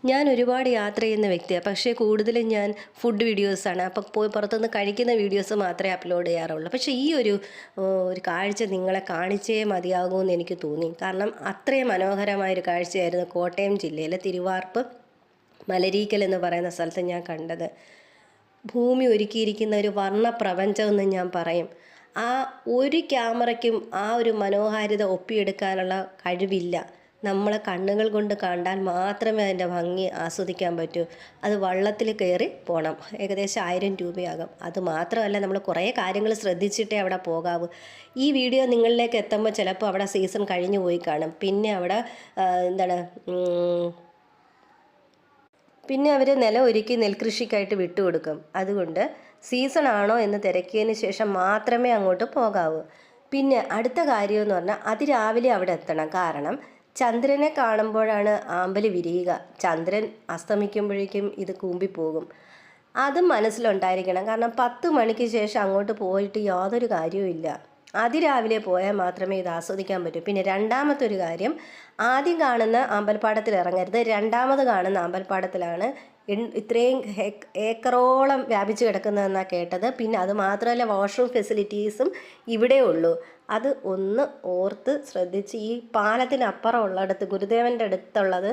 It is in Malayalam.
ഞാൻ ഒരുപാട് യാത്ര ചെയ്യുന്ന വ്യക്തിയാണ്. പക്ഷേ കൂടുതലും ഞാൻ ഫുഡ് വീഡിയോസാണ്. അപ്പോൾ പോയി പുറത്തുനിന്ന് കഴിക്കുന്ന വീഡിയോസ് മാത്രമേ അപ്ലോഡ് ചെയ്യാറുള്ളൂ. പക്ഷേ ഈ ഒരു കാഴ്ച നിങ്ങളെ കാണിച്ചേ മതിയാകൂ എന്ന് എനിക്ക് തോന്നി. കാരണം അത്രയും മനോഹരമായൊരു കാഴ്ചയായിരുന്നു കോട്ടയം ജില്ലയിലെ തിരുവാർപ്പ് മലരീക്കൽ എന്ന് പറയുന്ന സ്ഥലത്ത് ഞാൻ കണ്ടത്. ഭൂമി ഒരുക്കിയിരിക്കുന്ന ഒരു വർണ്ണപ്രപഞ്ചമെന്ന് ഞാൻ പറയും. ആ ഒരു ക്യാമറയ്ക്കും ആ ഒരു മനോഹാരിത ഒപ്പിയെടുക്കാനുള്ള കഴിവില്ല. നമ്മളെ കണ്ണുകൾ കൊണ്ട് കണ്ടാൽ മാത്രമേ അതിൻ്റെ ഭംഗി ആസ്വദിക്കാൻ പറ്റൂ. അത് വള്ളത്തിൽ കയറി പോകണം. ഏകദേശം 1000 രൂപയാകും. അത് മാത്രമല്ല, നമ്മൾ കുറേ കാര്യങ്ങൾ ശ്രദ്ധിച്ചിട്ടേ അവിടെ പോകാവൂ. ഈ വീഡിയോ നിങ്ങളിലേക്ക് എത്തുമ്പോൾ ചിലപ്പോൾ അവിടെ സീസൺ കഴിഞ്ഞു പോയി കാണും. പിന്നെ അവിടെ പിന്നെ അവർ നിലം ഒരുക്കി നെൽകൃഷിക്കായിട്ട് വിട്ടുകൊടുക്കും. അതുകൊണ്ട് സീസൺ ആണോ എന്ന് തിരക്കിയതിന് ശേഷം മാത്രമേ അങ്ങോട്ട് പോകാവൂ. പിന്നെ അടുത്ത കാര്യമെന്ന് പറഞ്ഞാൽ അതിരാവിലെ അവിടെ എത്തണം. കാരണം ചന്ദ്രനെ കാണുമ്പോഴാണ് ആമ്പൽ വിരിയുക. ചന്ദ്രൻ അസ്തമിക്കുമ്പോഴേക്കും ഇത് കൂമ്പിപ്പോകും. അതും മനസ്സിലുണ്ടായിരിക്കണം. കാരണം 10 മണിക്ക് ശേഷം അങ്ങോട്ട് പോയിട്ട് യാതൊരു കാര്യവുമില്ല. അതിരാവിലെ പോയാൽ മാത്രമേ ഇത് ആസ്വദിക്കാൻ പറ്റൂ. പിന്നെ രണ്ടാമത്തെ ഒരു കാര്യം, ആദ്യം കാണുന്ന അമ്പലപ്പാടത്തിൽ ഇറങ്ങരുത്. രണ്ടാമത് കാണുന്ന അമ്പലപ്പാടത്തിലാണ് ഇത്രയും ഏക്കറോളം വ്യാപിച്ച് കിടക്കുന്നതെന്നാണ് കേട്ടത്. പിന്നെ അത് മാത്രമല്ല, വാഷ്റൂം ഫെസിലിറ്റീസും ഇവിടെ ഉള്ളൂ. അത് ഒന്ന് ഓർത്ത് ശ്രദ്ധിച്ച് ഈ പാലത്തിനപ്പുറം ഉള്ളിടത്ത്, ഗുരുദേവൻ്റെ അടുത്തുള്ളത്